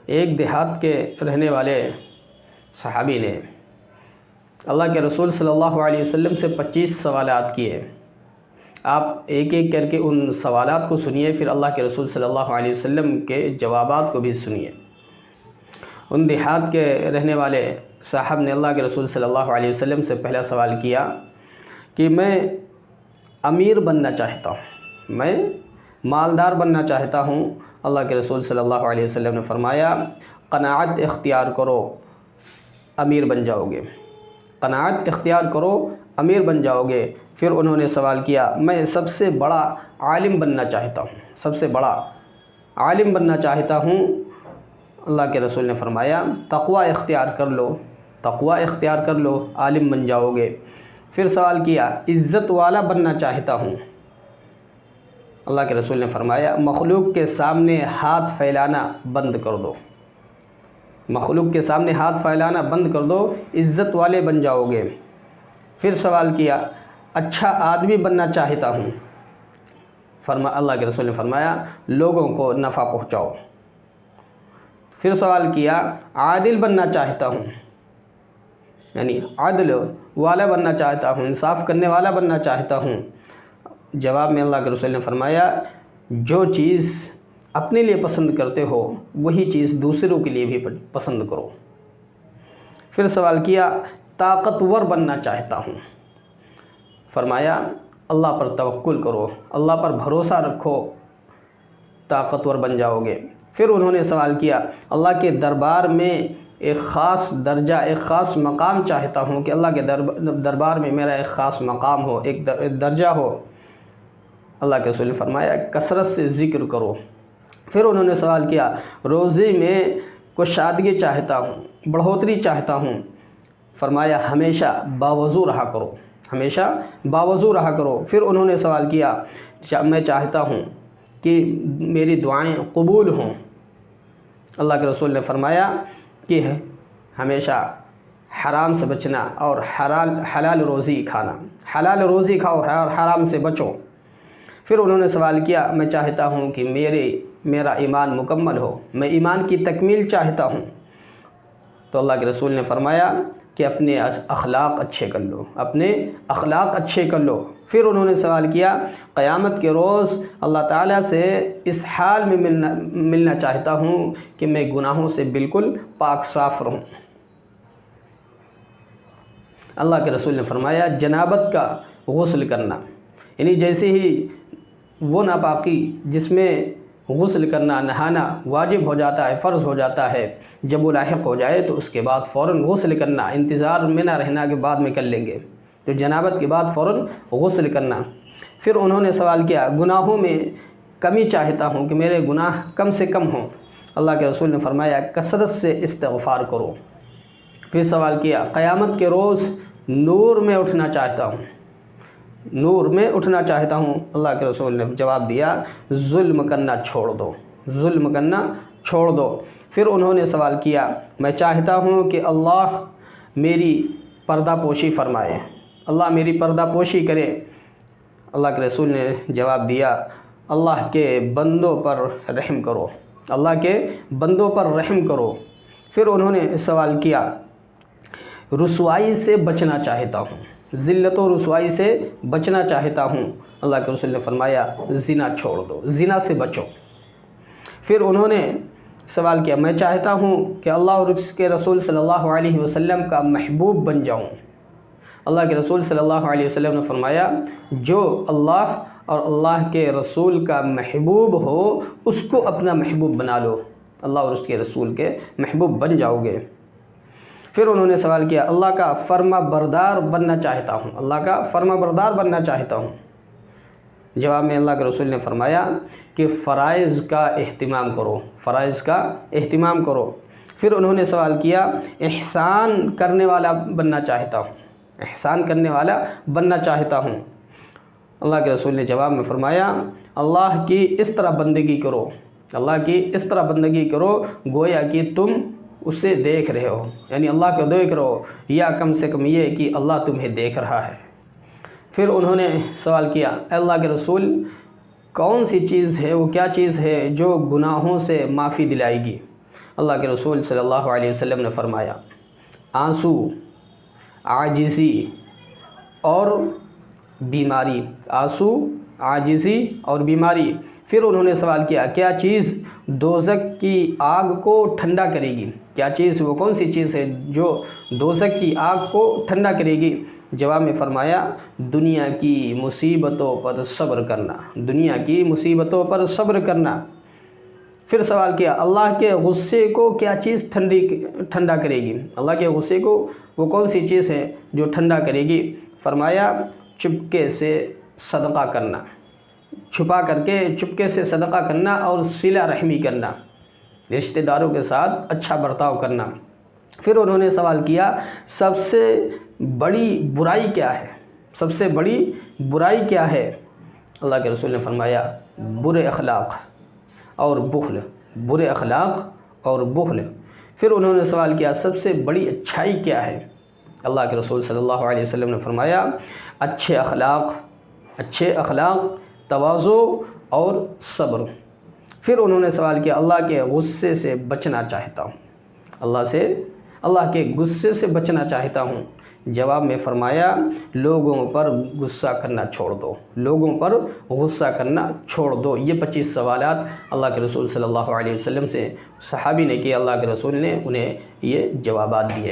ایک دیہات کے رہنے والے صحابی نے اللہ کے رسول صلی اللہ علیہ وسلم سے 25 سوالات کیے۔ آپ ایک ایک کر کے ان سوالات کو سنیے، پھر اللہ کے رسول صلی اللہ علیہ وسلم کے جوابات کو بھی سنیے۔ ان دیہات کے رہنے والے صاحب نے اللہ کے رسول صلی اللہ علیہ وسلم سے پہلا سوال کیا کہ میں امیر بننا چاہتا ہوں، میں مالدار بننا چاہتا ہوں۔ اللہ کے رسول صلی اللہ علیہ وسلم نے فرمایا قناعت اختیار کرو، امیر بن جاؤ گے، قناعت اختیار کرو، امیر بن جاؤ گے۔ پھر انہوں نے سوال کیا میں سب سے بڑا عالم بننا چاہتا ہوں، سب سے بڑا عالم بننا چاہتا ہوں۔ اللہ کے رسول نے فرمایا تقوی اختیار کر لو، تقوی اختیار کر لو، عالم بن جاؤ گے۔ پھر سوال کیا عزت والا بننا چاہتا ہوں۔ اللہ کے رسول نے فرمایا مخلوق کے سامنے ہاتھ پھیلانا بند کر دو، مخلوق کے سامنے ہاتھ پھیلانا بند کر دو، عزت والے بن جاؤ گے۔ پھر سوال کیا اچھا آدمی بننا چاہتا ہوں۔ اللہ کے رسول نے فرمایا لوگوں کو نفع پہنچاؤ۔ پھر سوال کیا عادل بننا چاہتا ہوں، یعنی عدل والا بننا چاہتا ہوں، انصاف کرنے والا بننا چاہتا ہوں۔ جواب میں اللہ کے رسول نے فرمایا جو چیز اپنے لیے پسند کرتے ہو وہی چیز دوسروں کے لیے بھی پسند کرو۔ پھر سوال کیا طاقتور بننا چاہتا ہوں۔ فرمایا اللہ پر توکل کرو، اللہ پر بھروسہ رکھو، طاقتور بن جاؤ گے۔ پھر انہوں نے سوال کیا اللہ کے دربار میں ایک خاص درجہ، ایک خاص مقام چاہتا ہوں کہ اللہ کے دربار میں میرا ایک خاص مقام ہو، ایک درجہ ہو۔ اللہ کے رسول نے فرمایا کثرت سے ذکر کرو۔ پھر انہوں نے سوال کیا روزے میں کشادگی چاہتا ہوں، بڑھوتری چاہتا ہوں۔ فرمایا ہمیشہ باوضو رہا کرو، ہمیشہ باوضو رہا کرو۔ پھر انہوں نے سوال کیا میں چاہتا ہوں کہ میری دعائیں قبول ہوں۔ اللہ کے رسول نے فرمایا کہ ہمیشہ حرام سے بچنا اور حلال روزی کھانا، حلال روزی کھاؤ اور حرام سے بچو۔ پھر انہوں نے سوال کیا میں چاہتا ہوں کہ میرا ایمان مکمل ہو، میں ایمان کی تکمیل چاہتا ہوں۔ تو اللہ کے رسول نے فرمایا کہ اپنے اخلاق اچھے کر لو، اپنے اخلاق اچھے کر لو۔ پھر انہوں نے سوال کیا قیامت کے روز اللہ تعالیٰ سے اس حال میں ملنا چاہتا ہوں کہ میں گناہوں سے بالکل پاک صاف رہوں۔ اللہ کے رسول نے فرمایا جنابت کا غسل کرنا، یعنی جیسے ہی وہ ناپاکی جس میں غسل کرنا، نہانا واجب ہو جاتا ہے، فرض ہو جاتا ہے، جب وہ لاحق ہو جائے تو اس کے بعد فوراً غسل کرنا، انتظار میں نہ رہنا کہ بعد میں کر لیں گے، تو جنابت کے بعد فوراً غسل کرنا۔ پھر انہوں نے سوال کیا گناہوں میں کمی چاہتا ہوں کہ میرے گناہ کم سے کم ہوں۔ اللہ کے رسول نے فرمایا کثرت سے استغفار کرو۔ پھر سوال کیا قیامت کے روز نور میں اٹھنا چاہتا ہوں، نور میں اٹھنا چاہتا ہوں۔ اللہ کے رسول نے جواب دیا ظلم کرنا چھوڑ دو، ظلم کرنا چھوڑ دو۔ پھر انہوں نے سوال کیا میں چاہتا ہوں کہ اللہ میری پردہ پوشی فرمائے، اللہ میری پردہ پوشی کرے۔ اللہ کے رسول نے جواب دیا اللہ کے بندوں پر رحم کرو، اللہ کے بندوں پر رحم کرو۔ پھر انہوں نے سوال کیا رسوائی سے بچنا چاہتا ہوں، ذلت و رسوائی سے بچنا چاہتا ہوں۔ اللہ کے رسول نے فرمایا زنا چھوڑ دو، زنا سے بچو۔ پھر انہوں نے سوال کیا میں چاہتا ہوں کہ اللہ اور اس کے رسول صلی اللہ علیہ وسلم کا محبوب بن جاؤں۔ اللہ کے رسول صلی اللہ علیہ وسلم نے فرمایا جو اللہ اور اللہ کے رسول کا محبوب ہو اس کو اپنا محبوب بنا لو، اللہ اور اس کے رسول کے محبوب بن جاؤ گے۔ پھر انہوں نے سوال کیا اللہ کا فرما بردار بننا چاہتا ہوں، اللہ کا فرما بردار بننا چاہتا ہوں۔ جواب میں اللہ کے رسول نے فرمایا کہ فرائض کا اہتمام کرو، فرائض کا اہتمام کرو۔ پھر انہوں نے سوال کیا احسان کرنے والا بننا چاہتا ہوں، احسان کرنے والا بننا چاہتا ہوں۔ اللہ کے رسول نے جواب میں فرمایا اللہ کی اس طرح بندگی کرو، اللہ کی اس طرح بندگی کرو گویا کہ تم اسے دیکھ رہے ہو، یعنی اللہ کو دیکھ رہے ہو، یا کم سے کم یہ کہ اللہ تمہیں دیکھ رہا ہے۔ پھر انہوں نے سوال کیا اے اللہ کے رسول کون سی چیز ہے، وہ کیا چیز ہے جو گناہوں سے معافی دلائے گی؟ اللہ کے رسول صلی اللہ علیہ وسلم نے فرمایا آنسو، عاجزی اور بیماری، آنسو، عاجزی اور بیماری۔ پھر انہوں نے سوال کیا کیا چیز دوزخ کی آگ کو ٹھنڈا کرے گی؟ کیا چیز، وہ کون سی چیز ہے جو دوزخ کی آگ کو ٹھنڈا کرے گی؟ جواب میں فرمایا دنیا کی مصیبتوں پر صبر کرنا، دنیا کی مصیبتوں پر صبر کرنا۔ پھر سوال کیا اللہ کے غصے کو کیا چیز ٹھنڈا کرے گی؟ اللہ کے غصے کو وہ کون سی چیز ہے جو ٹھنڈا کرے گی؟ فرمایا چپکے سے صدقہ کرنا، چھپا کر کے چپکے سے صدقہ کرنا اور صلہ رحمی کرنا، رشتہ داروں کے ساتھ اچھا برتاؤ کرنا۔ پھر انہوں نے سوال کیا سب سے بڑی برائی کیا ہے؟ سب سے بڑی برائی کیا ہے؟ اللہ کے رسول نے فرمایا برے اخلاق اور بخل، برے اخلاق اور بخل۔ پھر انہوں نے سوال کیا سب سے بڑی اچھائی کیا ہے؟ اللہ کے رسول صلی اللہ علیہ وسلم نے فرمایا اچھے اخلاق، تواضع اور صبر۔ پھر انہوں نے سوال کیا اللہ کے غصے سے بچنا چاہتا ہوں، اللہ کے غصے سے بچنا چاہتا ہوں۔ جواب میں فرمایا لوگوں پر غصہ کرنا چھوڑ دو، لوگوں پر غصہ کرنا چھوڑ دو۔ یہ 25 سوالات اللہ کے رسول صلی اللہ علیہ وسلم سے صحابی نے کیے، اللہ کے رسول نے انہیں یہ جوابات دیے۔